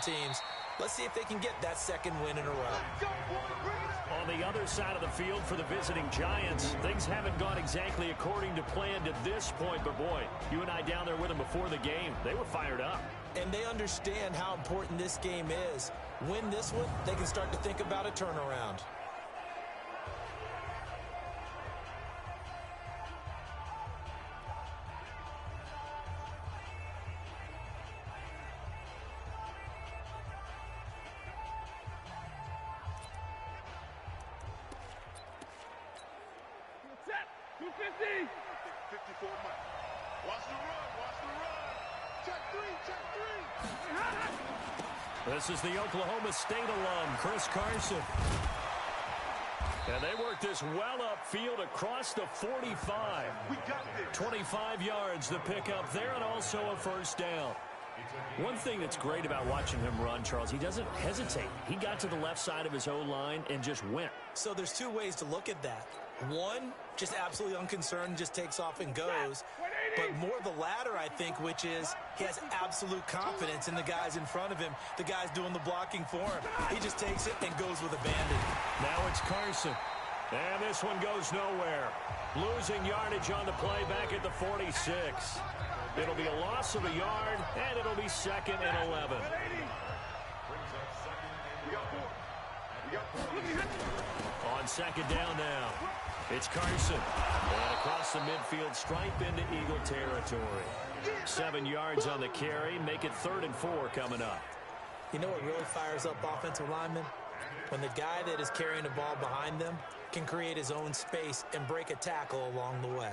teams. Let's see if they can get that second win in a row. On the other side of the field for the visiting Giants, things haven't gone exactly according to plan to this point, but boy, you and I down there with them before the game, they were fired up. And they understand how important this game is. Win this one, they can start to think about a turnaround. This is the Oklahoma State alum, Chris Carson. And they work this well upfield across the 45. 25 yards to pick up there, and also a first down. One thing that's great about watching him run, Charles, he doesn't hesitate. He got to the left side of his O-line and just went. So there's two ways to look at that. One, just absolutely unconcerned, just takes off and goes. But more the latter, I think, which is he has absolute confidence in the guys in front of him, the guys doing the blocking for him. He just takes it and goes with abandon. Now it's Carson. And this one goes nowhere. Losing yardage on the play back at the 46. It'll be a loss of a yard, and it'll be 2nd and 11. On 2nd down now, it's Carson. And across the midfield stripe into Eagle territory. 7 yards on the carry, make it 3rd and 4 coming up. You know what really fires up offensive linemen? When the guy that is carrying the ball behind them can create his own space and break a tackle along the way.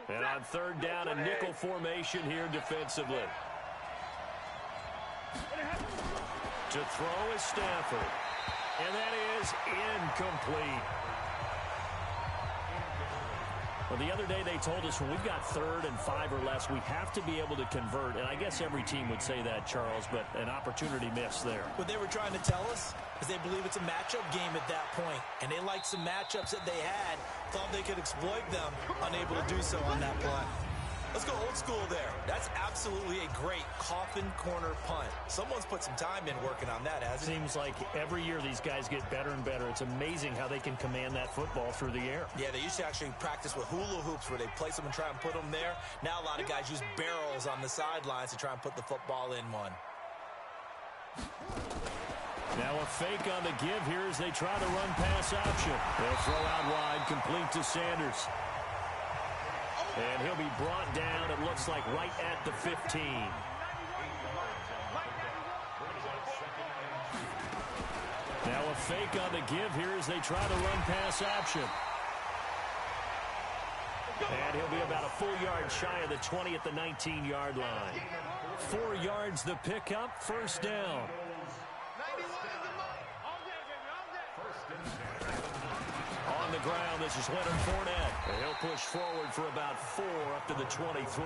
And on 3rd down, a nickel formation here defensively. To throw is Stafford. And that is incomplete. Well, the other day they told us when we've got 3rd and 5 or less, we have to be able to convert. And I guess every team would say that, Charles, but an opportunity missed there. What they were trying to tell us is they believe it's a matchup game at that point. And they liked some matchups that they had, thought they could exploit them, unable to do so on that play. Let's go old school there. That's absolutely a great coffin corner punt. Someone's put some time in working on that, hasn't it? Seems like every year these guys get better and better. It's amazing how they can command that football through the air. Yeah, they used to actually practice with hula hoops where they place them and try and put them there. Now a lot of guys use barrels on the sidelines to try and put the football in one. Now a fake on the give here as they try the run-pass option. They'll throw out wide, complete to Sanders. And he'll be brought down, it looks like, right at the 15. Now a fake on the give here as they try the run-pass option. And he'll be about a full yard shy of the 20 at the 19-yard line. 4 yards the pickup, first down. On the ground, this is Leonard Fournette. And he'll push forward for about 4 up to the 23.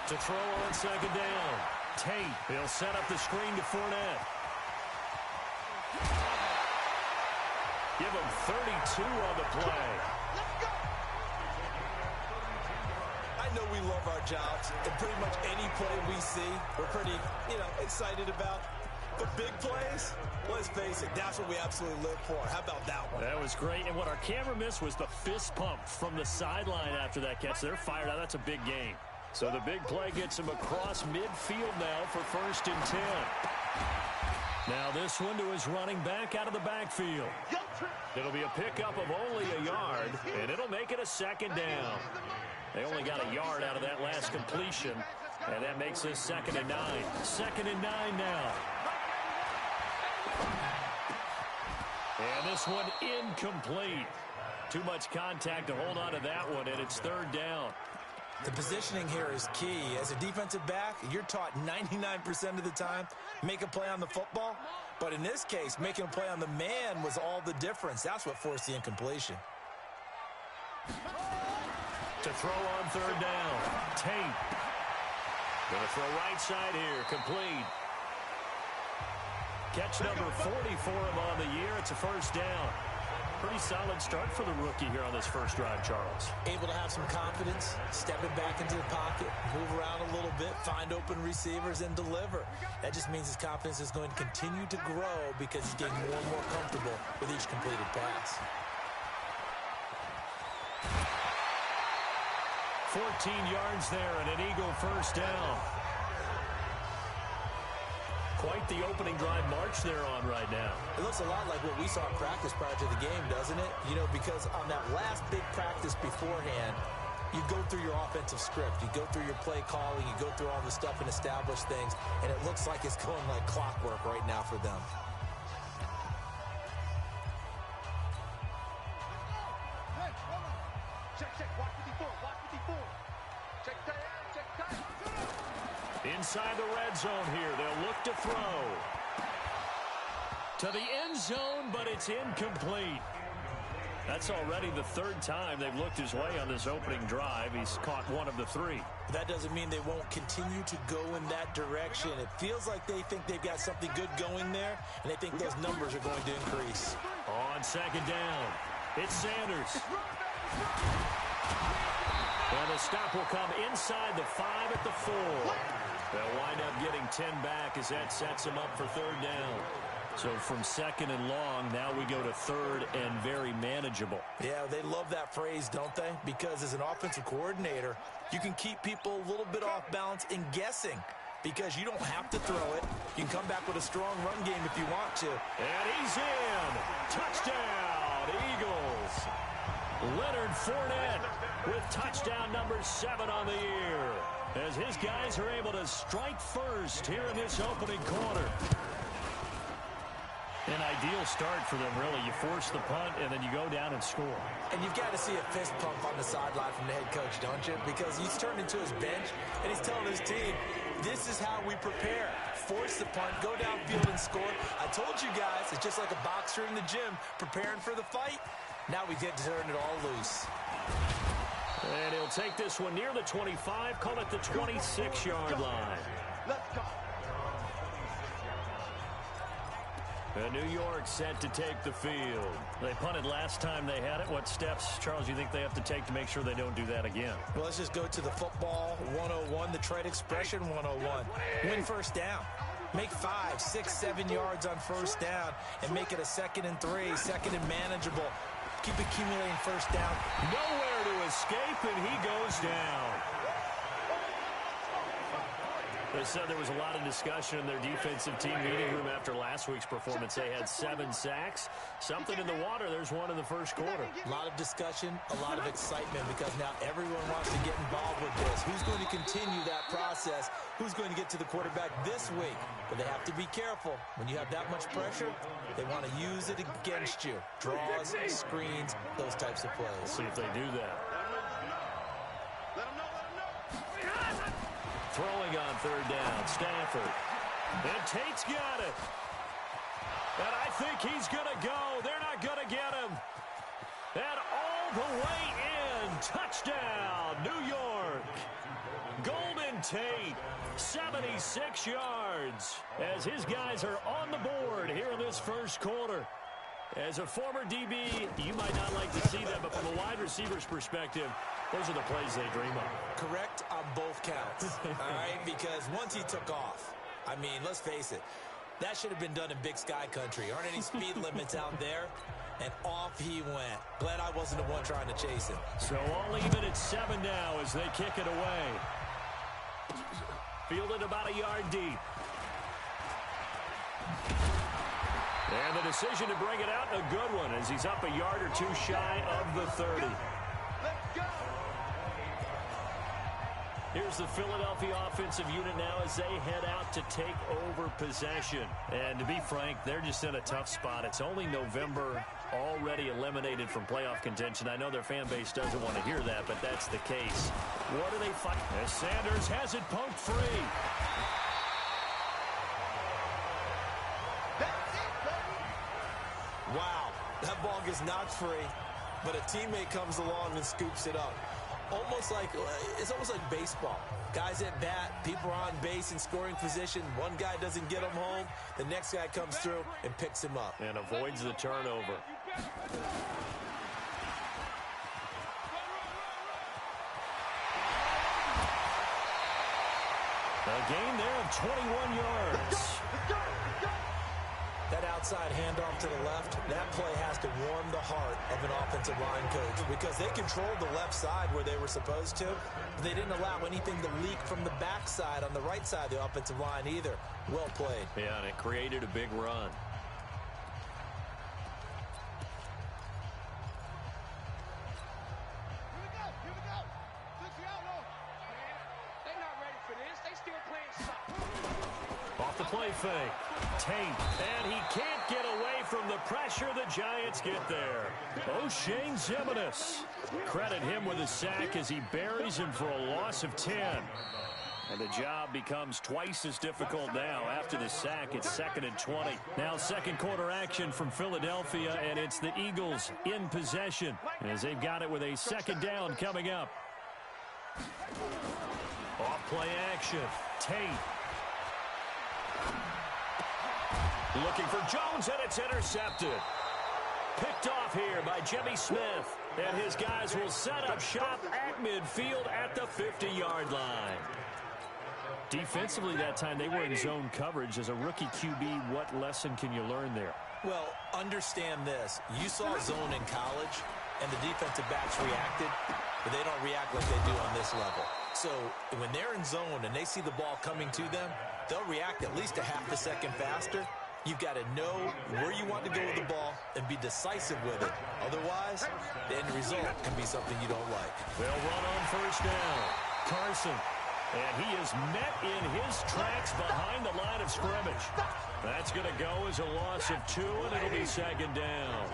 To throw on 2nd down. Tate, he'll set up the screen to Fournette. Give him 32 on the play. I know we love our jobs, and pretty much any play we see, we're pretty, excited about. But big plays, let's face it, that's what we absolutely live for. How about that one? That was great, and what our camera missed was the fist pump from the sideline after that catch. They're fired out. That's a big game. So the big play gets him across midfield now for 1st and 10. Now this one to his running back out of the backfield. It'll be a pickup of only a yard, and it'll make it a 2nd down. They only got a yard out of that last completion, and that makes this 2nd and 9. 2nd and 9 now. And this one incomplete. Too much contact to hold on to that one, and it's 3rd down. The positioning here is key. As a defensive back, you're taught 99% of the time, make a play on the football. But in this case, making a play on the man was all the difference. That's what forced the incompletion. To throw on 3rd down, Tate. Going to throw right side here. Complete. Catch number 40 for him on the year. It's a first down. Pretty solid start for the rookie here on this first drive, Charles. Able to have some confidence, stepping back into the pocket, move around a little bit, find open receivers, and deliver. That just means his confidence is going to continue to grow because he's getting more and more comfortable with each completed pass. 14 yards there and an Eagle first down. Quite the opening drive march they're on right now. It looks a lot like what we saw in practice prior to the game, doesn't it? You know, because on that last big practice beforehand, you go through your offensive script. You go through your play calling. You go through all the stuff and establish things. And it looks like it's going like clockwork right now for them. Inside the red zone here. They'll look to throw. To the end zone, but it's incomplete. That's already the third time they've looked his way on this opening drive. He's caught one of the three. That doesn't mean they won't continue to go in that direction. It feels like they think they've got something good going there, and they think those numbers are going to increase. On second down, it's Sanders. And the stop will come inside the 5 at the 4. They'll wind up getting 10 back as that sets them up for third down. So from second and long, now we go to third and very manageable. Yeah, they love that phrase, don't they? Because as an offensive coordinator, you can keep people a little bit off balance and guessing because you don't have to throw it. You can come back with a strong run game if you want to. And he's in. Touchdown, Eagles. Leonard Fournette with touchdown number 7 on the year as his guys are able to strike first here in this opening quarter. An ideal start for them, really. You force the punt, and then you go down and score. And you've got to see a fist pump on the sideline from the head coach, don't you? Because he's turned into his bench, and he's telling his team, this is how we prepare. Force the punt, go downfield and score. I told you guys, it's just like a boxer in the gym preparing for the fight. Now we get to turn it all loose. And he'll take this one near the 25, call it the 26-yard line. Let's go. And New York set to take the field. They punted last time they had it. What steps, Charles, do you think they have to take to make sure they don't do that again? Well, let's just go to the football 101, the trade expression 101. Win first down. Make 5, 6, 7 yards on first down and make it a 2nd and 3, 2nd and manageable. Keep accumulating first down. Nowhere to escape, and he goes down. They said there was a lot of discussion in their defensive team meeting room after last week's performance. They had 7 sacks. Something in the water. There's one in the first quarter. A lot of discussion, a lot of excitement because now everyone wants to get involved with this. Who's going to continue that process? Who's going to get to the quarterback this week? But they have to be careful. When you have that much pressure, they want to use it against you. Draws, screens, those types of plays. We'll see if they do that. Throwing on third down, Stafford. And Tate's got it. And I think he's going to go. They're not going to get him. And all the way in. Touchdown, New York. Golden Tate, 76 yards. As his guys are on the board here in this first quarter. As a former DB, you might not like to see that, but from a wide receiver's perspective, those are the plays they dream of. Correct on both counts, all right? Because once he took off, I mean, let's face it, that should have been done in Big Sky Country. Aren't any speed limits out there? And off he went. Glad I wasn't the one trying to chase him. So all even at 7 now as they kick it away. Fielded about a yard deep. And the decision to bring it out, a good one, as he's up a yard or 2 shy of the 30. Here's the Philadelphia offensive unit now as they head out to take over possession. And to be frank, they're just in a tough spot. It's only November, already eliminated from playoff contention. I know their fan base doesn't want to hear that, but that's the case. What do they fight? As Sanders has it poked free. Wow, that ball gets knocked free, but a teammate comes along and scoops it up. It's almost like baseball. Guys at bat, people are on base in scoring position. One guy doesn't get him home. The next guy comes through and picks him up. And avoids the turnover. A gain there of 21 yards. That outside handoff to the left, that play has to warm the heart of an offensive line coach because they controlled the left side where they were supposed to. But they didn't allow anything to leak from the backside on the right side of the offensive line either. Well played. Yeah, and it created a big run. Off the play fake. Tate, and he can't get away from the pressure. The Giants get there. O'Shane Ximines. Credit him with a sack as he buries him for a loss of 10. And the job becomes twice as difficult now. After the sack, it's 2nd and 20. Now second quarter action from Philadelphia, and it's the Eagles in possession as they've got it with a second down coming up. Off play action. Tate. Looking for Jones, and it's intercepted. Picked off here by Jimmy Smith. And his guys will set up shop at midfield at the 50-yard line. Defensively that time, they were in zone coverage. As a rookie QB, what lesson can you learn there? Well, understand this. You saw zone in college, and the defensive backs reacted, but they don't react like they do on this level. So when they're in zone and they see the ball coming to them, they'll react at least a half a second faster. You've got to know where you want to go with the ball and be decisive with it. Otherwise, the end result can be something you don't like. They'll run on first down. Carson. And he is met in his tracks behind the line of scrimmage. That's going to go as a loss of 2, and it'll be second down.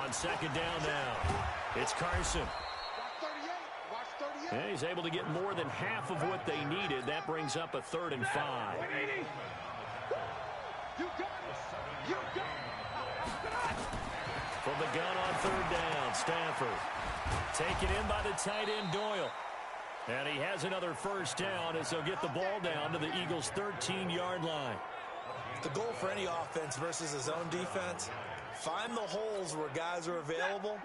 On second down now, it's Carson. And he's able to get more than half of what they needed. That brings up a 3rd and 5. From the gun on 3rd down, Stafford. Taken in by the tight end, Doyle. And he has another first down as they'll get the ball down to the Eagles' 13-yard line. The goal for any offense versus a zone defense, find the holes where guys are available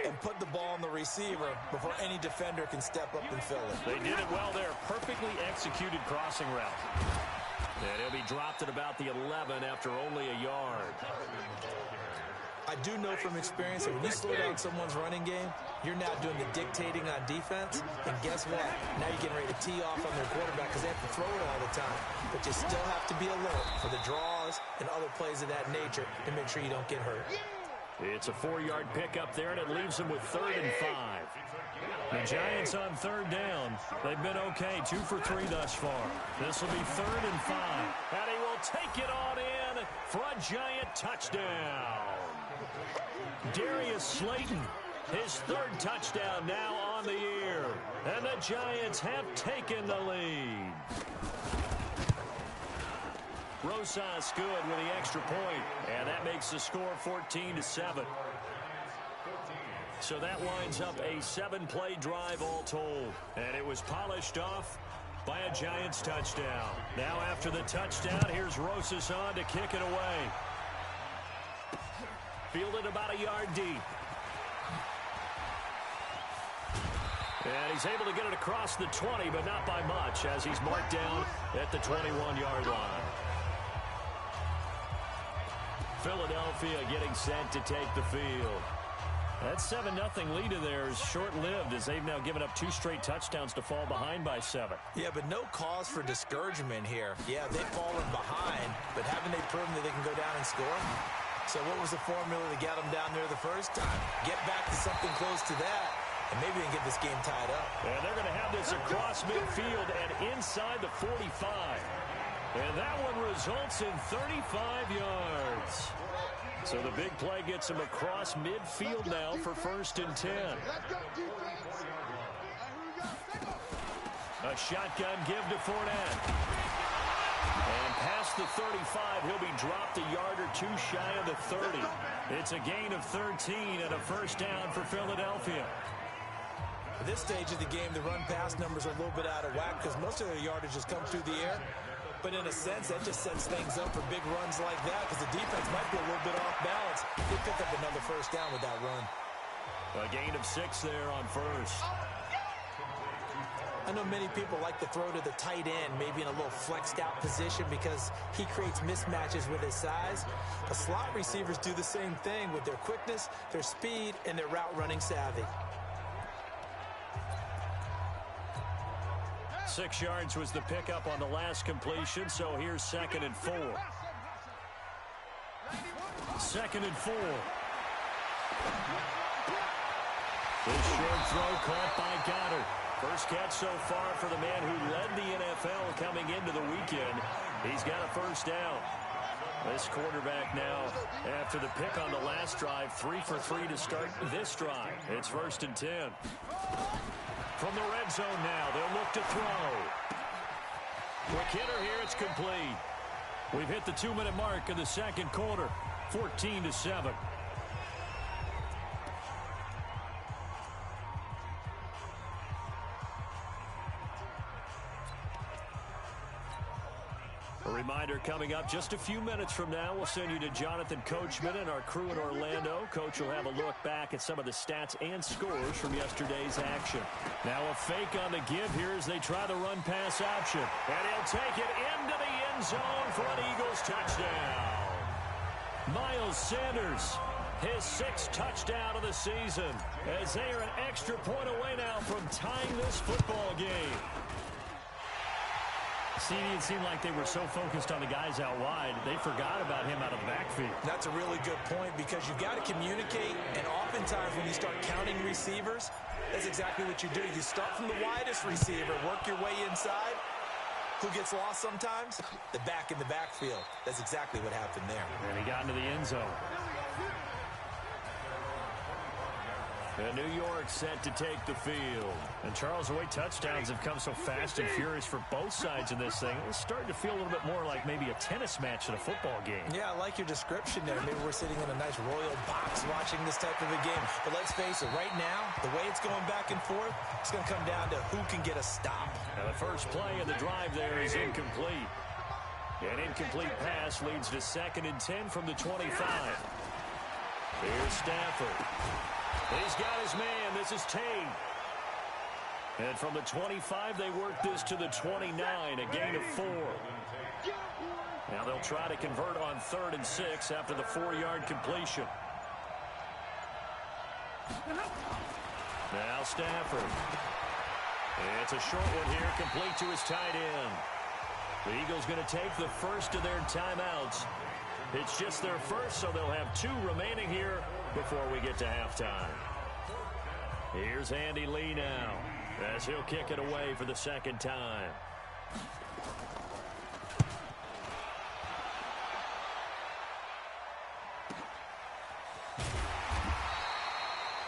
and put the ball on the receiver before any defender can step up and fill it. They did it well there. Perfectly executed crossing route. And he'll be dropped at about the 11 after only a yard. I do know from experience that when you slow down someone's running game, you're now doing the dictating on defense. And guess what? Now you're getting ready to tee off on their quarterback because they have to throw it all the time. But you still have to be alert for the draws and other plays of that nature to make sure you don't get hurt. It's a 4-yard pickup there, and it leaves them with 3rd and 5. The Giants on 3rd down. They've been okay, 2 for 3 thus far. This will be 3rd and 5. And he will take it on in for a Giant touchdown. Darius Slayton, his 3rd touchdown now on the year. And the Giants have taken the lead. Rosas good with the extra point, and that makes the score 14-7. So that winds up a 7-play drive all told, and it was polished off by a Giants touchdown. Now after the touchdown, here's Rosas on to kick it away. Fielded about a yard deep. And he's able to get it across the 20, but not by much, as he's marked down at the 21-yard line. Philadelphia getting set to take the field. That 7-0 lead of theirs short-lived as they've now given up 2 straight touchdowns to fall behind by 7. Yeah, but no cause for discouragement here. Yeah, they've fallen behind, but haven't they proven that they can go down and score? So what was the formula to get them down there the first time? Get back to something close to that, and maybe they can get this game tied up. And they're going to have this across midfield and inside the 45. And that one results in 35 yards. So the big play gets him across midfield now for 1st and 10. A shotgun give to Fournette. And past the 35, he'll be dropped a yard or 2 shy of the 30. It's a gain of 13 and a first down for Philadelphia. At this stage of the game, the run-pass numbers are a little bit out of whack because most of their yardage has come through the air. But in a sense, that just sets things up for big runs like that because the defense might be a little bit off balance. They pick up another first down with that run. A gain of 6 there on first. I know many people like to throw to the tight end, maybe in a little flexed out position because he creates mismatches with his size. But slot receivers do the same thing with their quickness, their speed, and their route running savvy. 6 yards was the pickup on the last completion, so here's 2nd and 4. 2nd and 4. This short throw caught by Goddard. First catch so far for the man who led the NFL coming into the weekend. He's got a first down. This quarterback now, after the pick on the last drive, 3 for 3 to start this drive. It's 1st and 10. From the red zone now, they'll look to throw. Quick hitter here, it's complete. We've hit the 2-minute mark of the second quarter, 14-7. A reminder coming up just a few minutes from now, we'll send you to Jonathan Coachman and our crew in Orlando. Coach will have a look back at some of the stats and scores from yesterday's action. Now a fake on the give here as they try the run-pass option. And he'll take it into the end zone for an Eagles touchdown. Miles Sanders, his 6th touchdown of the season, as they are an extra point away now from tying this football game. It seemed like they were so focused on the guys out wide, they forgot about him out of the backfield. That's a really good point because you've got to communicate, and oftentimes when you start counting receivers, that's exactly what you do. You start from the widest receiver, work your way inside. Who gets lost sometimes? The back in the backfield. That's exactly what happened there. And he got into the end zone. And New York set to take the field. And Charles, the way touchdowns have come so fast and furious for both sides in this thing, it's starting to feel a little bit more like maybe a tennis match at a football game. Yeah, I like your description there. Maybe we're sitting in a nice royal box watching this type of a game. But let's face it, right now, the way it's going back and forth, it's going to come down to who can get a stop. And the first play of the drive there is incomplete. An incomplete pass leads to 2nd and 10 from the 25. Here's Stafford. He's got his man. This is Tate. And from the 25, they work this to the 29, a gain of 4. Now they'll try to convert on 3rd and 6 after the 4-yard completion. Now Stafford. It's a short one here, complete to his tight end. The Eagles going to take the first of their timeouts. It's just their first, so they'll have 2 remaining here before we get to halftime. Here's Andy Lee now, as he'll kick it away for the 2nd time.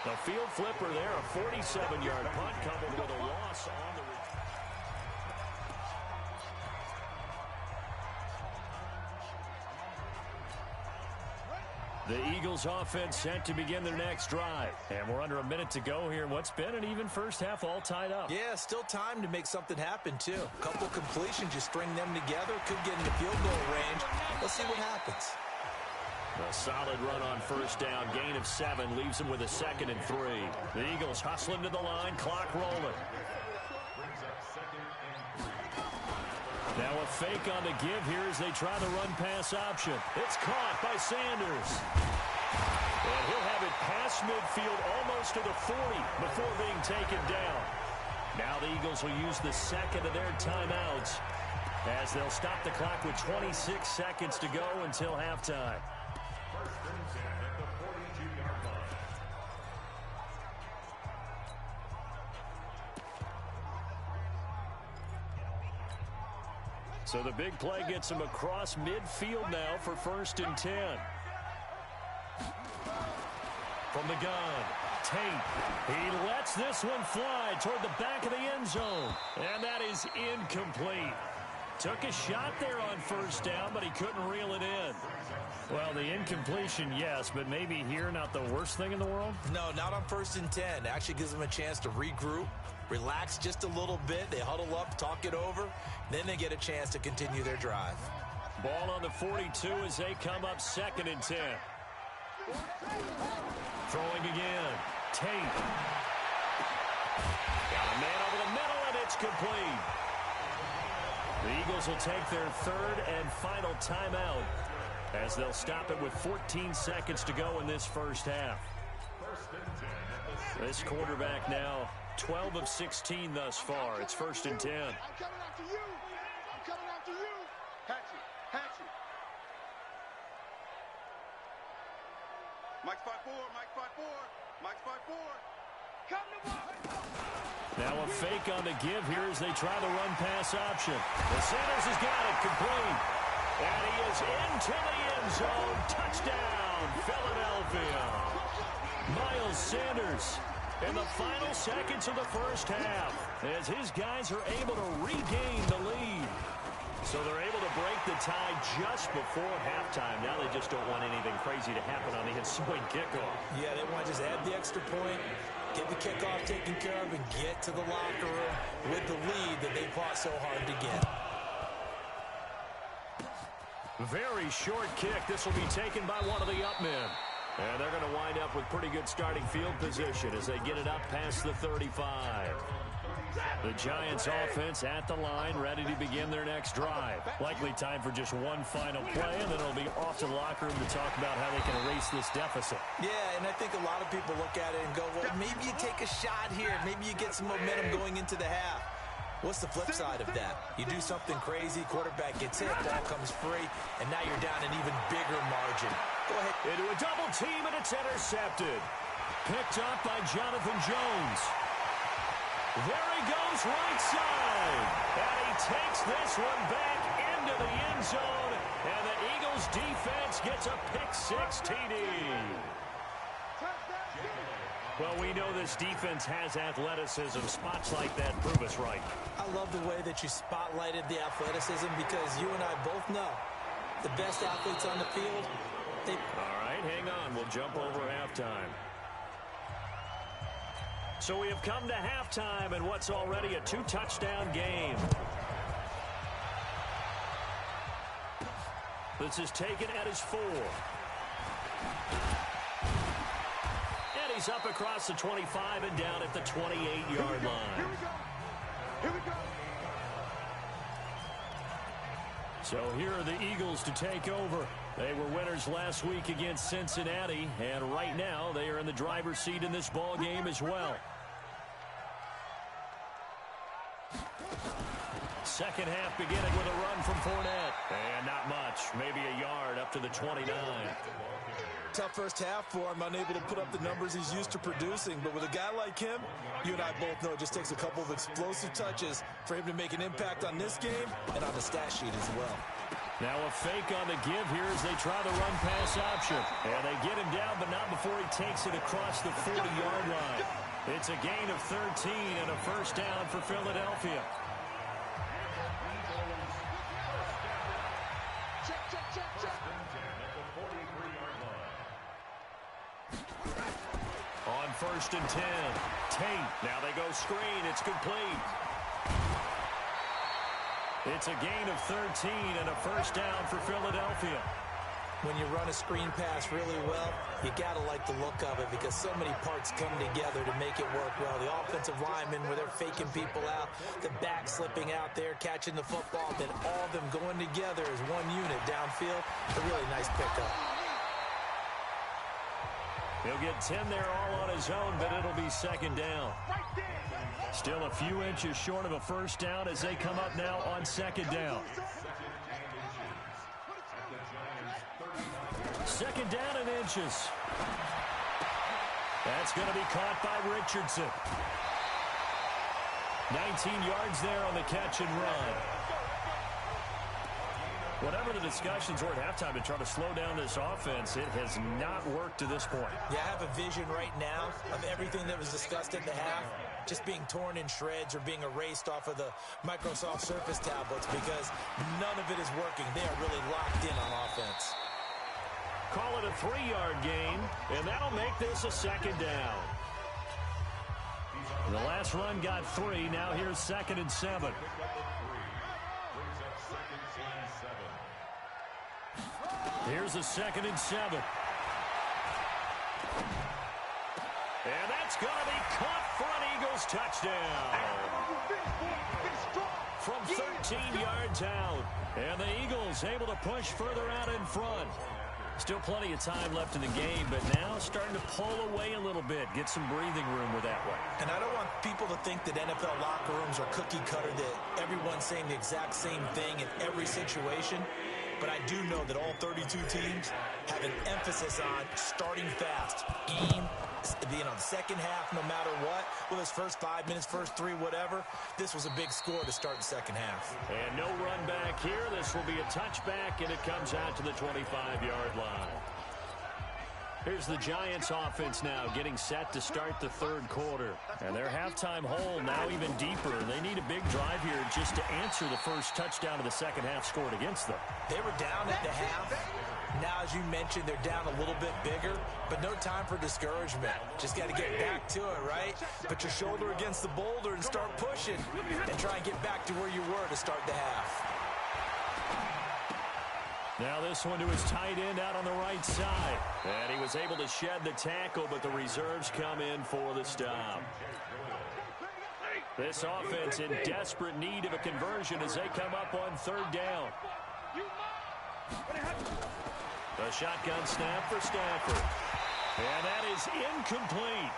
The field flipper there, a 47-yard punt coupled with a loss on the return. The Eagles offense set to begin their next drive. And we're under a minute to go here in what's been an even first half, all tied up. Yeah, still time to make something happen, too. A couple completions, you string them together, could get into field goal range. Let's see what happens. A solid run on first down, gain of 7, leaves them with a 2nd and 3. The Eagles hustling to the line, clock rolling. Now a fake on the give here as they try the run-pass option. It's caught by Sanders. And he'll have it past midfield almost to the 40 before being taken down. Now the Eagles will use the 2nd of their timeouts as they'll stop the clock with 26 seconds to go until halftime. So the big play gets him across midfield now for 1st and 10. From the gun, Tate. He lets this one fly toward the back of the end zone. And that is incomplete. Took a shot there on first down, but he couldn't reel it in. Well, the incompletion, yes, but maybe here not the worst thing in the world? No, not on 1st and 10. Actually gives them a chance to regroup, relax just a little bit. They huddle up, talk it over. Then they get a chance to continue their drive. Ball on the 42 as they come up 2nd and 10. Throwing again. Tate. Got a man over the middle, and it's complete. The Eagles will take their 3rd and final timeout as they'll stop it with 14 seconds to go in this first half. This quarterback now 12 of 16 thus far. It's 1st and 10. I'm coming after you. I'm coming after you. Hatchet. Mike spot 4. Mike spot 4. Come to ball. Now a fake on the give here as they try the run-pass option. The Sanders has got it complete. And he is into the end zone. Touchdown, Philadelphia. Miles Sanders in the final seconds of the first half as his guys are able to regain the lead. So they're able to break the tie just before halftime. Now they just don't want anything crazy to happen on the ensuing kickoff. Yeah, they want to just add the extra point, get the kickoff taken care of, and get to the locker room with the lead that they fought so hard to get. Very short kick. This will be taken by one of the up men. And they're going to wind up with pretty good starting field position as they get it up past the 35. The Giants offense at the line, ready to begin their next drive. Likely time for just one final play, and then it'll be off to the locker room to talk about how they can erase this deficit. Yeah, and I think a lot of people look at it and go, well, maybe you take a shot here. Maybe you get some momentum going into the half. What's the flip side of that? You do something crazy, quarterback gets hit, ball comes free, and now you're down an even bigger margin. Go ahead. Into a double team, and it's intercepted. Picked up by Jonathan Jones. There he goes right side. And he takes this one back into the end zone. And the Eagles defense gets a pick-6 TD. Well, we know this defense has athleticism. Spots like that prove us right. I love the way that you spotlighted the athleticism because you and I both know the best athletes on the field. All right, hang on. We'll jump over halftime. So we have come to halftime and what's already a 2-touchdown game. This is taken at his 4. And he's up across the 25 and down at the 28-yard line. Here we go. So here are the Eagles to take over. They were winners last week against Cincinnati, and right now they are in the driver's seat in this ball game as well. Second half beginning with a run from Fournette. And not much, maybe a yard up to the 29. Tough first half for him, unable to put up the numbers he's used to producing. But with a guy like him, you and I both know it just takes a couple of explosive touches for him to make an impact on this game and on the stat sheet as well. Now a fake on the give here as they try the run-pass option. And they get him down, but not before he takes it across the 40-yard line. It's a gain of 13 and a first down for Philadelphia. On 1st and 10, Tate. Now they go screen. It's complete. It's a gain of 13 and a first down for Philadelphia. When you run a screen pass really well, you got to like the look of it because so many parts come together to make it work well. The offensive linemen, where they're faking people out, the back slipping out there, catching the football, then all of them going together as one unit downfield. A really nice pickup. He'll get 10 there all on his own, but it'll be second down. Still a few inches short of a first down as they come up now on second down. Second down in inches. That's going to be caught by Richardson. 19 yards there on the catch and run. Whatever the discussions were at halftime to try to slow down this offense, it has not worked to this point. Yeah, I have a vision right now of everything that was discussed at the half just being torn in shreds or being erased off of the Microsoft Surface tablets because none of it is working. They are really locked in on offense. Call it a 3-yard gain, and that'll make this a second down. The last run got 3. Now here's 2nd and 7. Here's a 2nd and 7. And that's going to be caught for an Eagles touchdown. From 13 yards out. And the Eagles able to push further out in front. Still plenty of time left in the game, but now starting to pull away a little bit. Get some breathing room with that one. And I don't want people to think that NFL locker rooms are cookie cutter, that everyone's saying the exact same thing in every situation. But I do know that all 32 teams have an emphasis on starting fast. Game, the second half, no matter what. Well, his first 5 minutes, first 3, whatever. This was a big score to start the second half. And no run back here. This will be a touchback, and it comes out to the 25-yard line. Here's the Giants offense now getting set to start the third quarter. And their halftime hole now even deeper. They need a big drive here just to answer the first touchdown of the second half scored against them. They were down at the half. Now, as you mentioned, they're down a little bit bigger, but no time for discouragement. Just got to get back to it, right? Put your shoulder against the boulder and start pushing and try and get back to where you were to start the half. Now this one to his tight end out on the right side. And he was able to shed the tackle, but the reserves come in for the stop. This offense in desperate need of a conversion as they come up on third down. The shotgun snap for Stafford. And that is incomplete.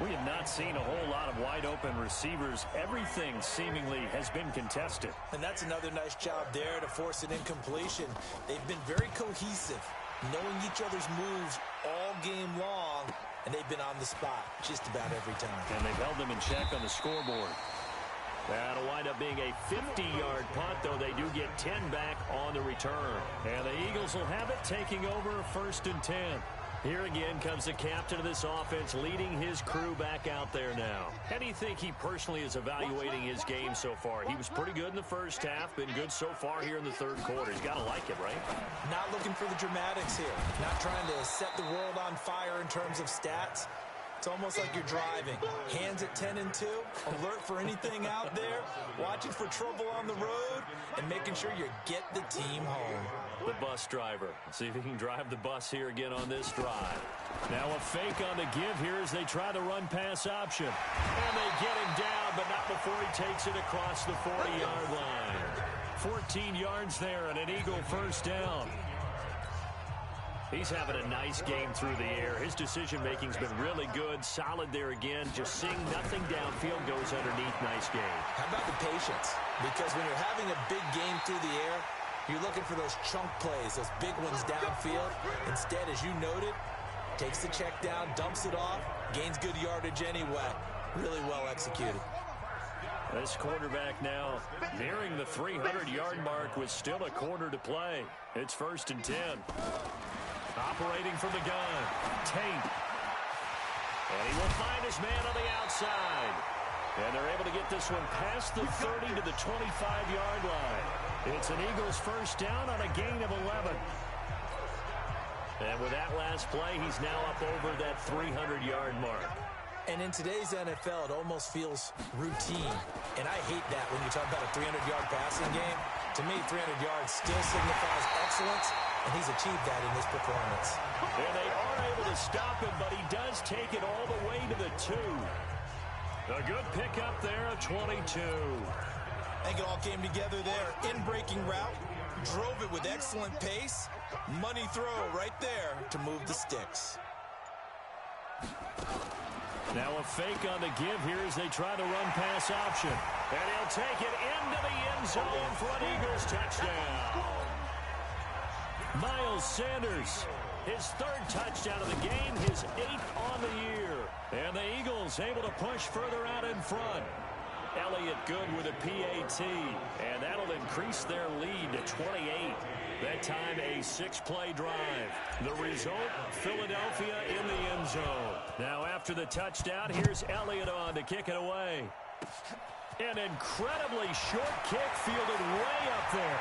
We have not seen a whole lot of wide-open receivers. Everything seemingly has been contested. And that's another nice job there to force an incompletion. They've been very cohesive, knowing each other's moves all game long, and they've been on the spot just about every time. And they've held them in check on the scoreboard. That'll wind up being a 50-yard punt, though they do get 10 back on the return. And the Eagles will have it, taking over 1st and 10. Here again comes the captain of this offense, leading his crew back out there now. How do you think he personally is evaluating his game so far? He was pretty good in the first half, been good so far here in the third quarter. He's got to like it, right? Not looking for the dramatics here. Not trying to set the world on fire in terms of stats. It's almost like you're driving. Hands at 10 and 2, alert for anything out there, watching for trouble on the road, and making sure you get the team home. The bus driver. Let's see if he can drive the bus here again on this drive. Now a fake on the give here as they try the run-pass option. And they get him down, but not before he takes it across the 40-yard line. 14 yards there and an Eagle first down. He's having a nice game through the air. His decision-making's been really good. Solid there again. Just seeing nothing downfield goes underneath. Nice game. How about the patience? Because when you're having a big game through the air, you're looking for those chunk plays, those big ones downfield. Instead, as you noted, takes the check down, dumps it off, gains good yardage anyway. Really well executed. This quarterback now nearing the 300-yard mark with still a quarter to play. It's 1st and 10. Operating from the gun, Tate. And he will find his man on the outside. And they're able to get this one past the 30 to the 25-yard line. It's an Eagles first down on a gain of 11. And with that last play, he's now up over that 300-yard mark. And in today's NFL, it almost feels routine. And I hate that when you talk about a 300-yard passing game. To me, 300 yards still signifies excellence, and he's achieved that in this performance. And they are able to stop him, but he does take it all the way to the 2. A good pickup there, a 22. I think it all came together there. In-breaking route, drove it with excellent pace. Money throw right there to move the sticks. Now a fake on the give here as they try the run-pass option. And he'll take it into the end zone for an Eagles touchdown. Miles Sanders, his 3rd touchdown of the game, his 8th on the year. And the Eagles able to push further out in front. Elliott good with a PAT, and that'll increase their lead to 28. That time a 6-play drive. The result, Philadelphia in the end zone. Now after the touchdown, here's Elliott on to kick it away. An incredibly short kick fielded way up there.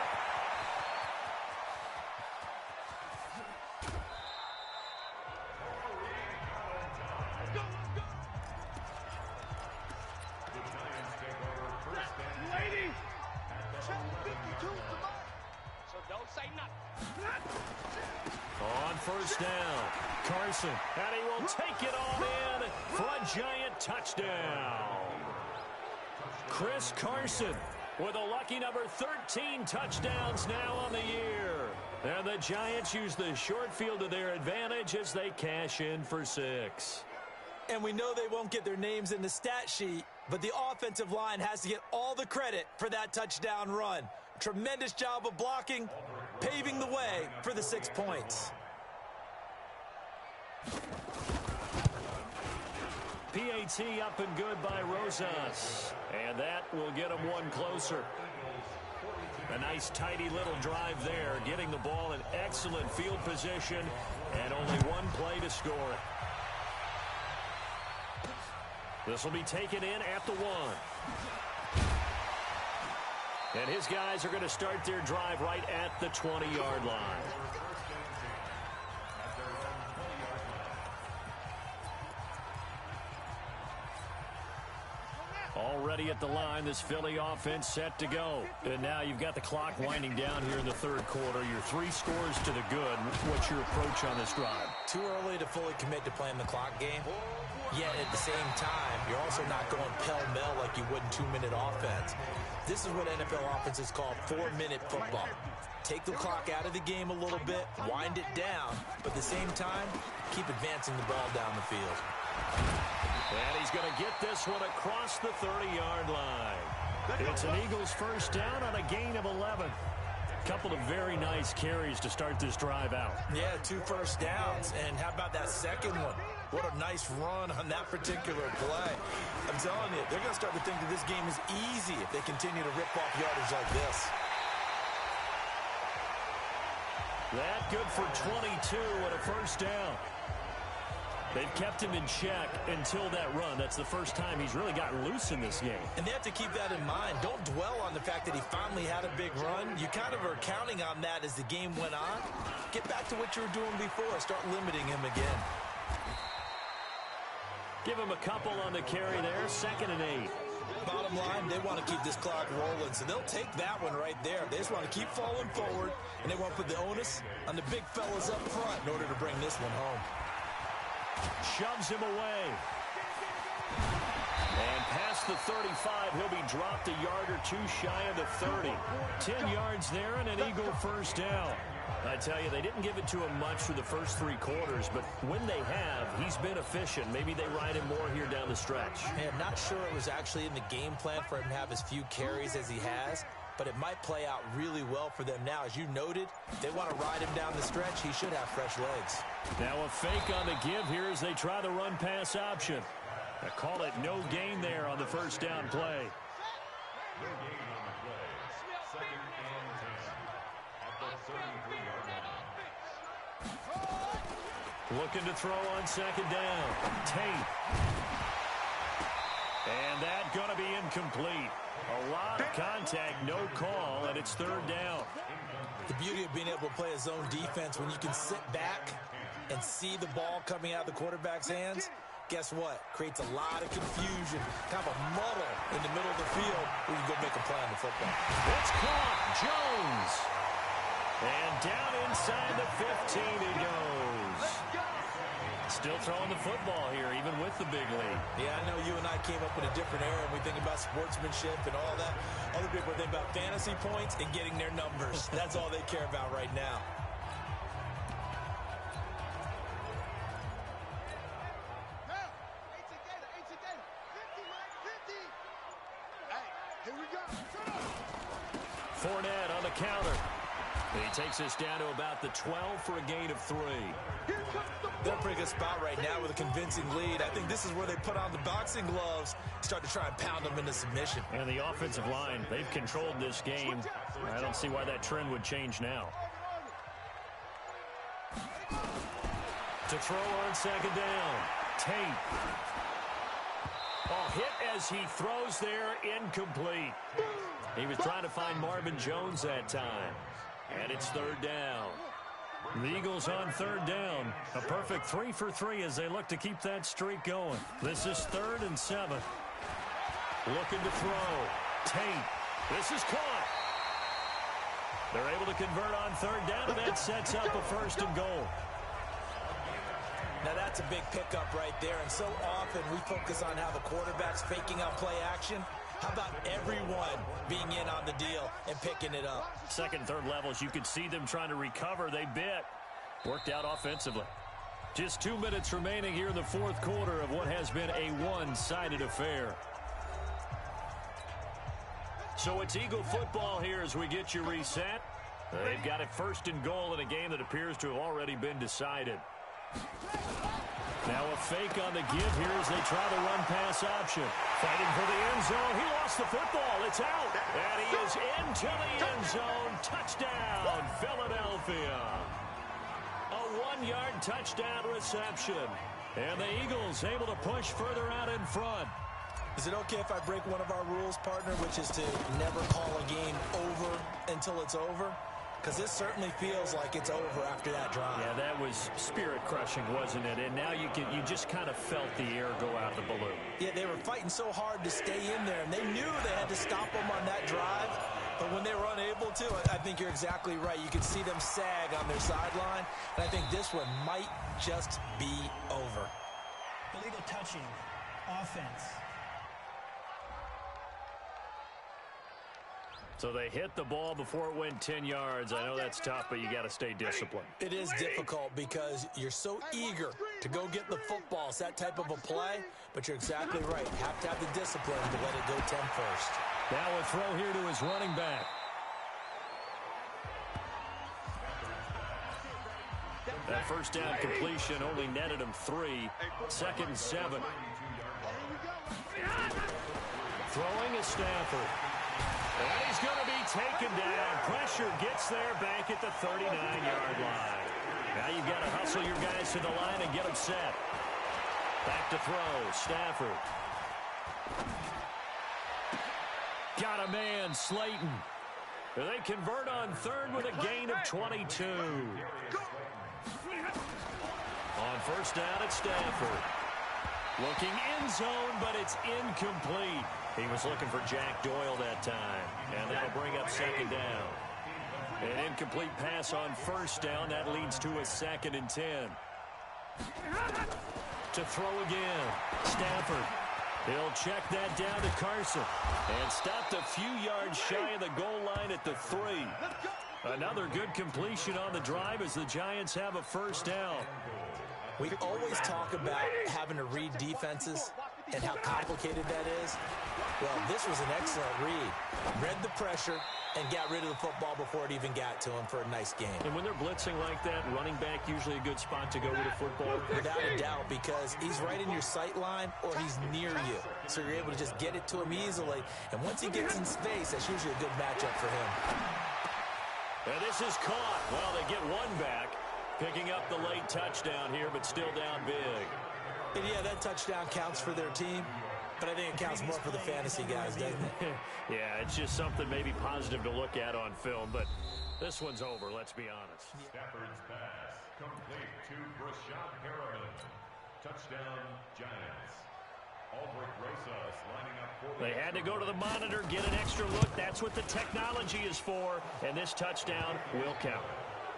On first down, Carson, and he will take it on in for a giant touchdown. Chris Carson with a lucky number 13 touchdowns now on the year. And the Giants use the short field to their advantage as they cash in for 6. And we know they won't get their names in the stat sheet, but the offensive line has to get all the credit for that touchdown run. Tremendous job of blocking, paving the way for the 6 points. PAT up and good by Rosas. And that will get him one closer. A nice tidy little drive there, getting the ball in excellent field position and only one play to score it. This will be taken in at the 1. And his guys are going to start their drive right at the 20-yard line. Already at the line, this Philly offense set to go. And now you've got the clock winding down here in the third quarter. Your 3 scores to the good. What's your approach on this drive? Too early to fully commit to playing the clock game. Yet at the same time, you're also not going pell-mell like you would in 2-minute offense. This is what NFL offenses call 4-minute football. Take the clock out of the game a little bit, wind it down, but at the same time, keep advancing the ball down the field. And he's going to get this one across the 30-yard line. It's an Eagles first down on a gain of 11. Couple of very nice carries to start this drive out. Yeah, 2 first downs. And how about that second one? What a nice run on that particular play. I'm telling you, they're going to start to think that this game is easy if they continue to rip off yardage like this. That good for 22 and a first down. They've kept him in check until that run. That's the first time he's really gotten loose in this game. And they have to keep that in mind. Don't dwell on the fact that he finally had a big run. You kind of are counting on that as the game went on. Get back to what you were doing before. Start limiting him again. Give him a couple on the carry there. 2nd and 8. Bottom line, they want to keep this clock rolling, so they'll take that one right there. They just want to keep falling forward, and they want to put the onus on the big fellas up front in order to bring this one home. Shoves him away. And past the 35, he'll be dropped a yard or 2 shy of the 30. 10 yards there and an Eagle first down. I tell you, they didn't give it to him much for the first 3 quarters, but when they have, he's been efficient. Maybe they ride him more here down the stretch. Hey, I'm not sure it was actually in the game plan for him to have as few carries as he has, but it might play out really well for them now. As you noted, they want to ride him down the stretch. He should have fresh legs. Now a fake on the give here as they try the run-pass option. I call it no gain there on the first down play. Looking to throw on 2nd down. Tate. And that going to be incomplete. A lot of contact, no call, and it's 3rd down. The beauty of being able to play a zone defense when you can sit back and see the ball coming out of the quarterback's hands, guess what? Creates a lot of confusion, kind of a muddle in the middle of the field where you can go make a play on the football. It's caught. Jones. And down inside the 15 he goes. Still throwing the football here, even with the big lead. Yeah, I know you and I came up in a different era, and we think about sportsmanship and all that. Other people think about fantasy points and getting their numbers. That's all they care about right now. Here we go. Fournette on the counter. He takes us down to about the 12 for a gain of 3. Here comes the They're in a pretty good spot right now with a convincing lead. I think this is where they put on the boxing gloves, start to try and pound them into submission. And the offensive line, they've controlled this game. I don't see why that trend would change now. To throw on second down, Tate. Oh, hit as he throws there, incomplete. He was trying to find Marvin Jones that time. And it's third down. The Eagles on third down. A perfect 3 for 3 as they look to keep that streak going. This is 3rd and 7. Looking to throw. Tate. This is caught. They're able to convert on third down, and that sets up a 1st and goal. Now that's a big pickup right there, and so often we focus on how the quarterback's faking out play action. How about everyone being in on the deal and picking it up? Second, third levels, you could see them trying to recover. They bit. Worked out offensively. Just 2 minutes remaining here in the fourth quarter of what has been a one-sided affair. So it's Eagle football here as we get you reset. They've got it 1st and goal in a game that appears to have already been decided. Now a fake on the give here as they try the run-pass option. Fighting for the end zone. He lost the football. It's out. And he is into the end zone. Touchdown, Philadelphia. A 1-yard touchdown reception. And the Eagles able to push further out in front. Is it okay if I break one of our rules, partner, which is to never call a game over until it's over? Because this certainly feels like it's over after that drive. Yeah, that was spirit-crushing, wasn't it? And now you just kind of felt the air go out of the balloon. Yeah, they were fighting so hard to stay in there, and they knew they had to stop them on that drive. But when they were unable to, I think you're exactly right. You could see them sag on their sideline, and I think this one might just be over. Illegal touching, offense. So they hit the ball before it went 10 yards. I know that's tough, but you got to stay disciplined. It is difficult because you're so eager to go get the football. It's that type of a play, but you're exactly right. You have to have the discipline to let it go 10 first. Now a throw here to his running back. That first down completion only netted him 3. 2nd and 7. Throwing is Stafford. And he's going to be taken down. Pressure gets there back at the 39-yard line. Now you've got to hustle your guys to the line and get them set. Back to throw. Stafford. Got a man, Slayton. They convert on 3rd with a gain of 22. On 1st down, it's Stafford. Looking end zone, but it's incomplete. He was looking for Jack Doyle that time, and that'll bring up 2nd down. An incomplete pass on 1st down. That leads to a 2nd and 10. To throw again, Stafford. He'll check that down to Carson, and stopped a few yards shy of the goal line at the 3. Another good completion on the drive as the Giants have a 1st down. We always talk about having to read defenses and how complicated that is. Well, this was an excellent read. Read the pressure and got rid of the football before it even got to him for a nice game. And when they're blitzing like that, running back usually a good spot to go with a football. Without a doubt, because he's right in your sight line or he's near you. So you're able to just get it to him easily. And once he gets in space, that's usually a good matchup for him. And this is caught. Well, they get one back. Picking up the late touchdown here, but still down big. And yeah, that touchdown counts for their team, but I think it counts more for the fantasy guys, doesn't it? Yeah, it's just something maybe positive to look at on film, but this one's over, let's be honest. Stafford's pass complete to Brashad Perriman. Touchdown, Giants. Albrecht Rosas lining up for They had to go to the monitor, get an extra look. That's what the technology is for, and this touchdown will count.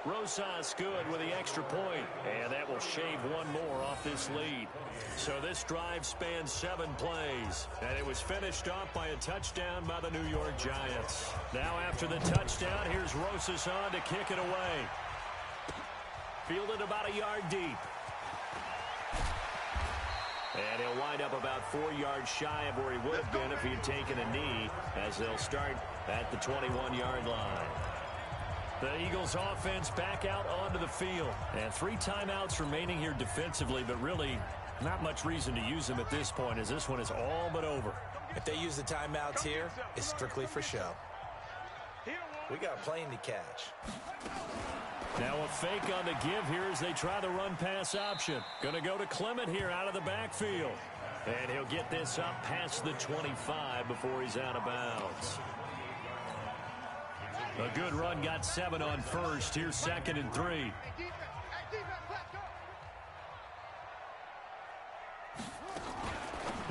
Rosas good with the extra point, and that will shave one more off this lead. So this drive spans 7 plays, and it was finished off by a touchdown by the New York Giants. Now after the touchdown, here's Rosas on to kick it away. Fielded about a yard deep. And he'll wind up about 4 yards shy of where he would have been if he had taken a knee, as they'll start at the 21-yard line. The Eagles offense back out onto the field. And 3 timeouts remaining here defensively, but really not much reason to use them at this point as this one is all but over. If they use the timeouts here, it's strictly for show. We got a plane to catch. Now a fake on the give here as they try the run-pass option. Going to go to Clement here out of the backfield. And he'll get this up past the 25 before he's out of bounds. A good run, got 7 on first. Here's 2nd and 3.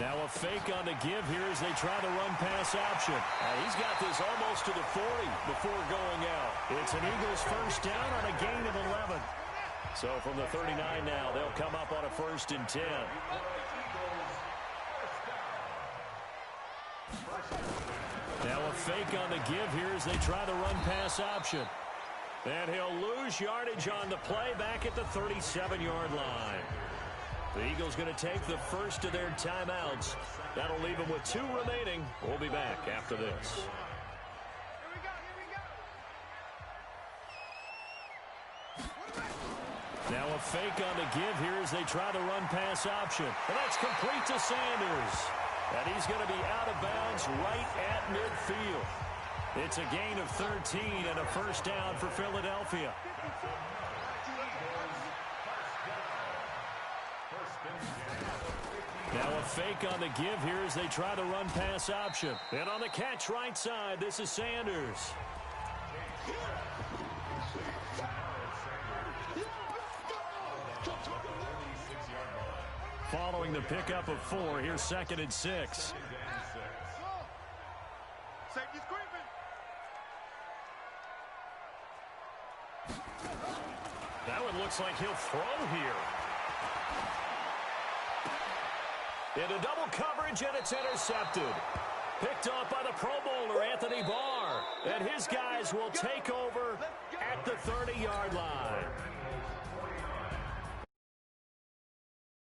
Now a fake on the give here as they try the run-pass option. He's got this almost to the 40 before going out. It's an Eagles first down on a gain of 11. So from the 39 now, they'll come up on a 1st and 10. Now a fake on the give here as they try the run-pass option. And he'll lose yardage on the play back at the 37-yard line. The Eagles going to take the first of their timeouts. That'll leave them with 2 remaining. We'll be back after this. Now a fake on the give here as they try the run-pass option. And that's complete to Sanders. And he's going to be out of bounds right at midfield. It's a gain of 13 and a first down for Philadelphia. Now a fake on the give here as they try the run-pass option. And on the catch right side, this is Sanders. Following the pickup of 4, here's 2nd and 6. That one looks like he'll throw here. Into double coverage, and it's intercepted. Picked off by the Pro Bowler, Anthony Barr. And his guys will take over at the 30-yard line.